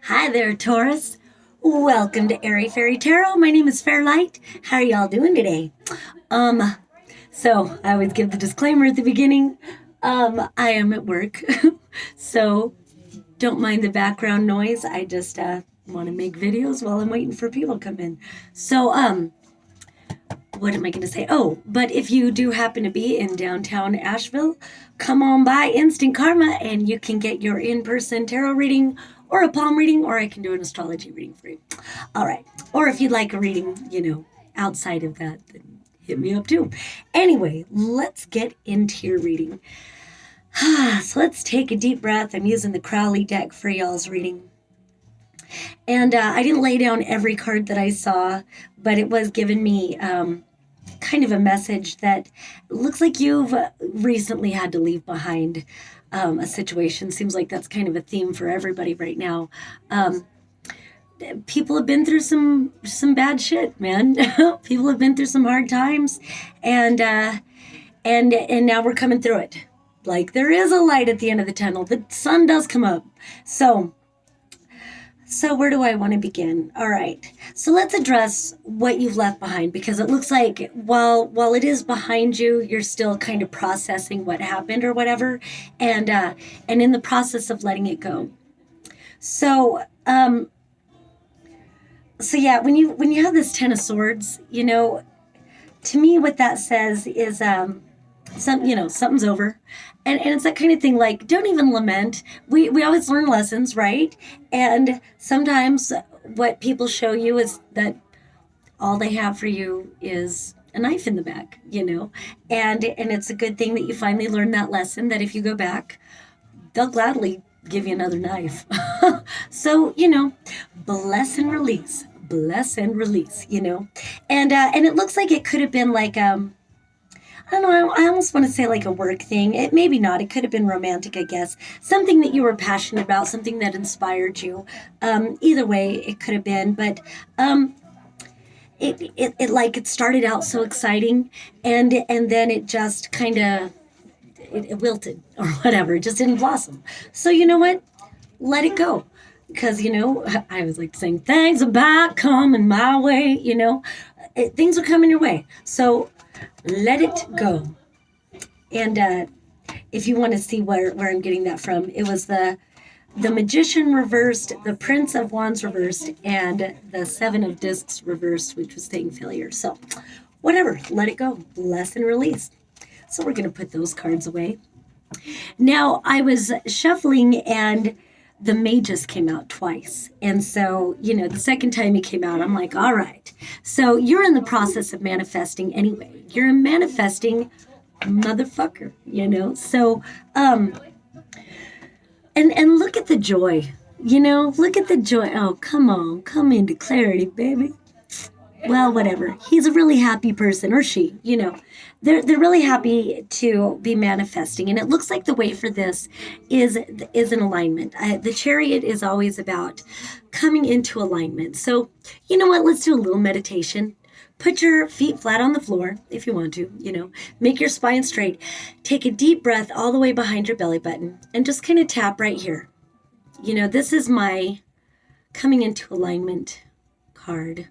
Hi there, Taurus. Welcome to Airy Fairy Tarot. My name is Fairlight. How are y'all doing today? Um, so I always give the disclaimer at the beginning. I am at work, so don't mind the background noise. I just want to make videos while I'm waiting for people to come in. So, what am I going to say? Oh, but if you do happen to be in downtown Asheville, come on by Instant Karma and you can get your in-person tarot reading or a palm reading, or I can do an astrology reading for you. All right. Or if you'd like a reading, outside of that, then hit me up too. Anyway, let's get into your reading. So let's take a deep breath. I'm using the Crowley deck for y'all's reading. And I didn't lay down every card that I saw, but it was giving me kind of a message that looks like you've recently had to leave behind a situation. Seems like that's kind of a theme for everybody right now. People have been through some bad shit, man. People have been through some hard times, and now we're coming through it. Like, there is a light at the end of the tunnel. The sun does come up. So where do I want to begin? All right. So let's address what you've left behind, because it looks like while it is behind you, you're still kind of processing what happened or whatever, and in the process of letting it go. So yeah, when you have this Ten of Swords, to me what that says is something's over. And it's that kind of thing, like, don't even lament. We always learn lessons, right? And sometimes what people show you is that all they have for you is a knife in the back, And it's a good thing that you finally learned that lesson, that if you go back, they'll gladly give you another knife. So, bless and release. Bless and release, And it looks like it could have been like I don't know, I almost want to say like a work thing. It maybe not. It could have been romantic, I guess. Something that you were passionate about, something that inspired you. Either way, it could have been. But it started out so exciting, and then it just kind of it wilted or whatever. It just didn't blossom. So you know what? Let it go. Because, I was like saying, things about coming my way, things are coming your way. So let it go. And if you want to see where I'm getting that from, it was the Magician reversed, the Prince of Wands reversed, and the Seven of Discs reversed, which was saying failure. So whatever, let it go. Bless and release. So we're going to put those cards away. Now, I was shuffling and the Magus came out twice. And so, the second time he came out, I'm like, all right. So you're in the process of manifesting anyway. You're a manifesting motherfucker, So, and look at the joy, look at the joy. Oh, come on, come into clarity, baby. Well, whatever. He's a really happy person, or she, They're really happy to be manifesting, and it looks like the way for this is an alignment. The Chariot is always about coming into alignment. So, you know what? Let's do a little meditation. Put your feet flat on the floor if you want to, make your spine straight. Take a deep breath all the way behind your belly button and just kind of tap right here. This is my coming into alignment card.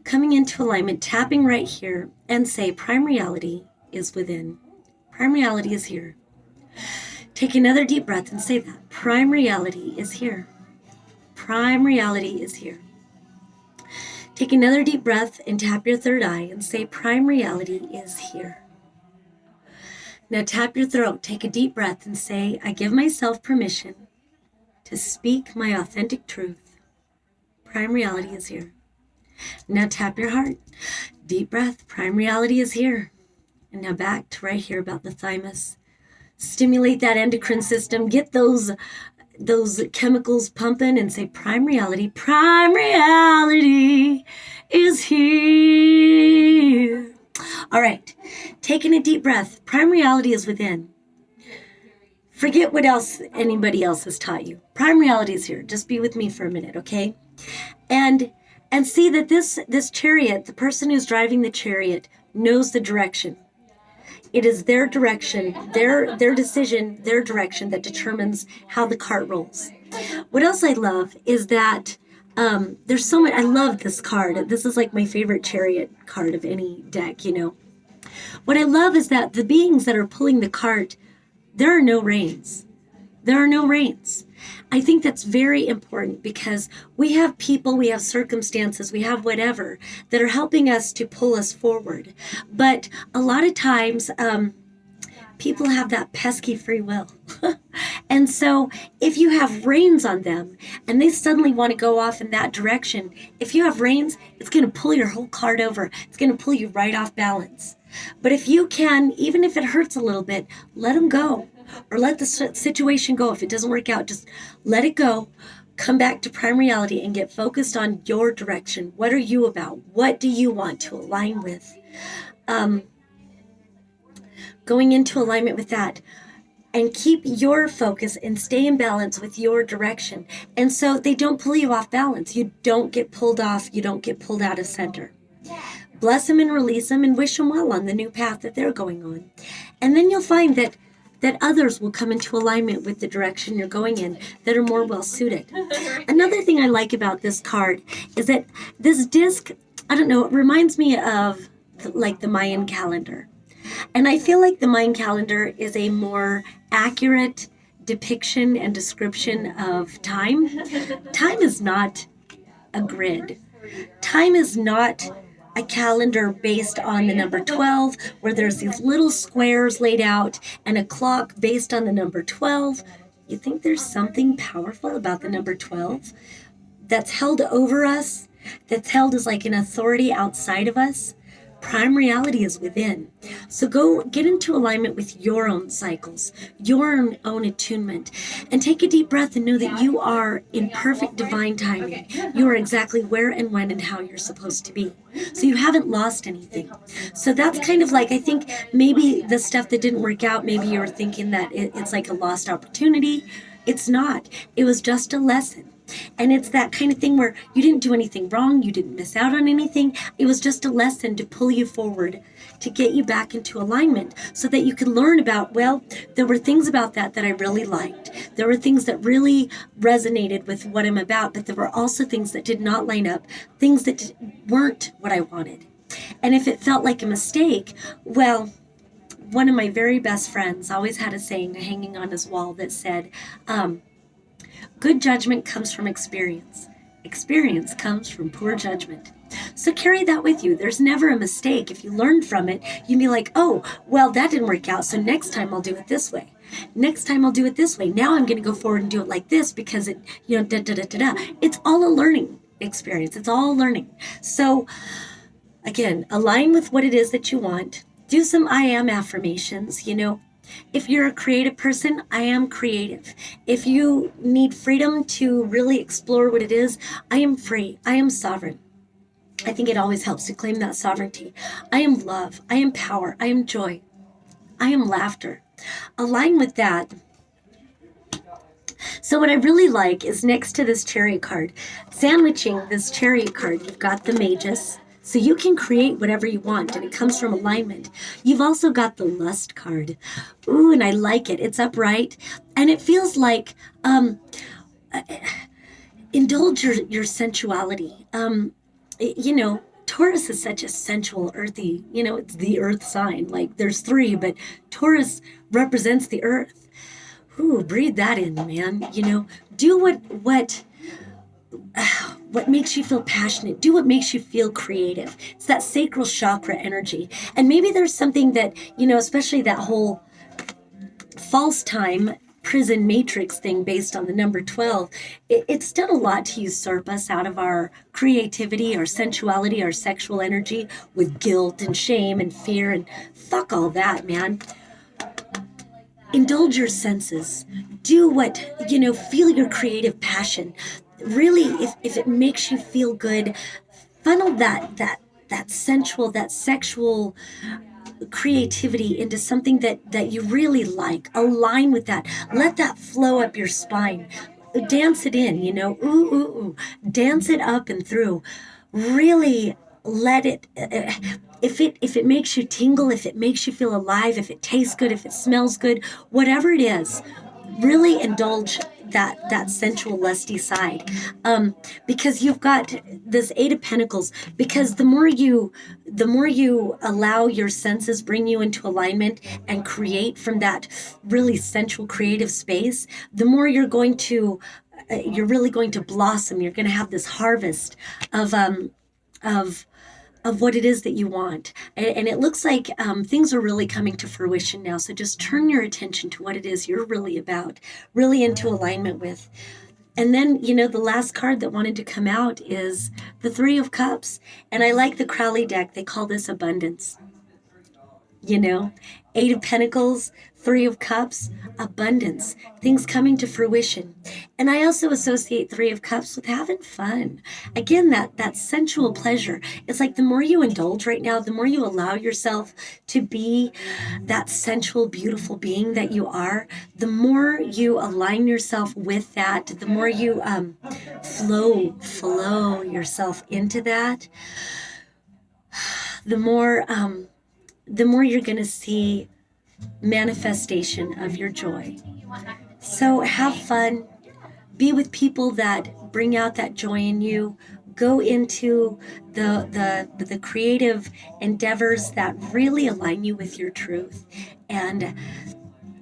Coming into alignment, tapping right here, and say, Prime Reality is within. Prime Reality is here. Take another deep breath and say that. Prime Reality is here. Prime Reality is here. Take another deep breath and tap your third eye and say, Prime Reality is here. Now tap your throat. Take a deep breath and say, I give myself permission to speak my authentic truth. Prime Reality is here. Now tap your heart. Deep breath. Prime Reality is here. And now back to right here about the thymus. Stimulate that endocrine system. Get those chemicals pumping and say, Prime Reality is here. All right. Taking a deep breath. Prime Reality is within. Forget what else anybody else has taught you. Prime Reality is here. Just be with me for a minute, okay? And see that this chariot, the person who's driving the chariot, knows the direction. It is their direction, their decision, their direction that determines how the cart rolls. What else I love is that there's so much. I love this card. This is like my favorite chariot card of any deck, What I love is that the beings that are pulling the cart, there are no reins. There are no reins. I think that's very important because we have people, we have circumstances, we have whatever that are helping us to pull us forward. But a lot of times, people have that pesky free will. And so if you have reins on them and they suddenly want to go off in that direction, if you have reins, it's going to pull your whole cart over. It's going to pull you right off balance. But if you can, even if it hurts a little bit, let them go. Or let the situation go. If it doesn't work out, just let it go. Come back to prime reality and get focused on your direction. What are you about? What do you want to align with? Going into alignment with that. And keep your focus and stay in balance with your direction. And so they don't pull you off balance. You don't get pulled off. You don't get pulled out of center. Bless them and release them and wish them well on the new path that they're going on. And then you'll find that others will come into alignment with the direction you're going in that are more well suited. Another thing I like about this card is that this disc, I don't know, it reminds me of like the Mayan calendar. And I feel like the Mayan calendar is a more accurate depiction and description of time. Time is not a grid. Time is not a calendar based on the number 12, where there's these little squares laid out and a clock based on the number 12. You think there's something powerful about the number 12 that's held over us, that's held as like an authority outside of us? Prime reality is within. So go get into alignment with your own cycles, your own attunement, and take a deep breath and know that you are in perfect divine timing. You are exactly where and when and how you're supposed to be. So you haven't lost anything. So that's kind of like, I think maybe the stuff that didn't work out, maybe you were thinking that it's like a lost opportunity. It's not. It was just a lesson. And it's that kind of thing where you didn't do anything wrong, you didn't miss out on anything. It was just a lesson to pull you forward, to get you back into alignment so that you can learn about, well, there were things about that I really liked. There were things that really resonated with what I'm about, but there were also things that did not line up, things that weren't what I wanted. And if it felt like a mistake, well, one of my very best friends always had a saying hanging on his wall that said, good judgment comes from experience. Experience comes from poor judgment. So carry that with you. There's never a mistake. If you learn from it, you'd be like, oh, well, that didn't work out, so next time I'll do it this way. Next time I'll do it this way. Now I'm going to go forward and do it like this because it, da-da-da-da-da. It's all a learning experience. It's all learning. So again, align with what it is that you want. Do some I am affirmations, If you're a creative person, I am creative. If you need freedom to really explore what it is, I am free. I am sovereign. I think it always helps to claim that sovereignty. I am love. I am power. I am joy. I am laughter. Align with that. So what I really like is next to this chariot card, sandwiching this chariot card, you've got the Magus. So you can create whatever you want, and it comes from alignment. You've also got the Lust card. Ooh, and I like it. It's upright, and it feels like indulge your sensuality. Taurus is such a sensual, earthy, it's the earth sign. Like there's 3, but Taurus represents the earth. Ooh, breathe that in, man. Do what makes you feel passionate. Do what makes you feel creative. It's that sacral chakra energy. And maybe there's something that, especially that whole false time prison matrix thing based on the number 12, it's done a lot to usurp us out of our creativity, our sensuality, our sexual energy with guilt and shame and fear and fuck all that, man. Indulge your senses. Do what, feel your creative passion. Really, if it makes you feel good, funnel that sensual, that sexual creativity into something that you really like. Align with that. Let that flow up your spine. Dance it in, ooh, ooh, ooh. Dance it up and through. Really let it, if it makes you tingle, if it makes you feel alive, if it tastes good, if it smells good, whatever it is, really indulge that sensual lusty side, because you've got this Eight of Pentacles. Because the more you allow your senses bring you into alignment and create from that really sensual creative space, the more you're really going to blossom. You're going to have this harvest of of of what it is that you want. And it looks like things are really coming to fruition now. So just turn your attention to what it is you're really about, really into alignment with. And then, the last card that wanted to come out is the Three of Cups. And I like the Crowley deck. They call this abundance. Eight of Pentacles, Three of Cups, abundance, things coming to fruition. And I also associate Three of Cups with having fun. Again, that sensual pleasure. It's like the more you indulge right now, the more you allow yourself to be that sensual, beautiful being that you are, the more you align yourself with that, the more you flow yourself into that, the more you're going to see manifestation of your joy. So have fun. Be with people that bring out that joy in you. Go into the creative endeavors that really align you with your truth. And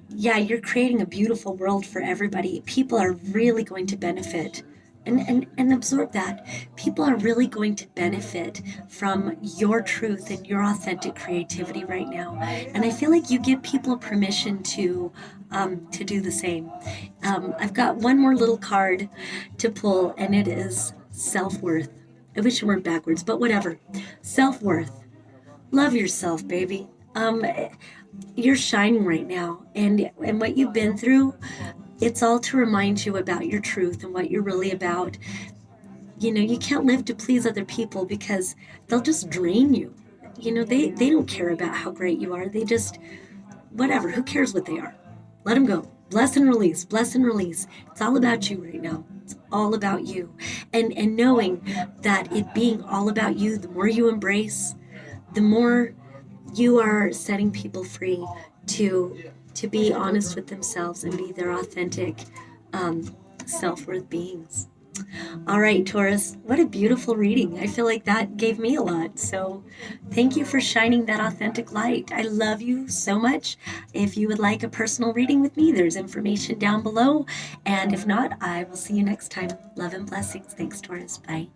yeah, you're creating a beautiful world for everybody. People are really going to benefit. And absorb that. People are really going to benefit from your truth and your authentic creativity right now. And I feel like you give people permission to do the same. I've got one more little card to pull, and it is self-worth. I wish it weren't backwards, but whatever. Self-worth. Love yourself, baby. You're shining right now, and what you've been through, it's all to remind you about your truth and what you're really about. You can't live to please other people because they'll just drain you. They don't care about how great you are. They just, whatever, who cares what they are? Let them go. Bless and release, bless and release. It's all about you right now. It's all about you. And knowing that it being all about you, the more you embrace, the more you are setting people free to be honest with themselves and be their authentic self-worth beings. All right, Taurus, what a beautiful reading. I feel like that gave me a lot. So thank you for shining that authentic light. I love you so much. If you would like a personal reading with me, there's information down below. And if not, I will see you next time. Love and blessings. Thanks, Taurus. Bye.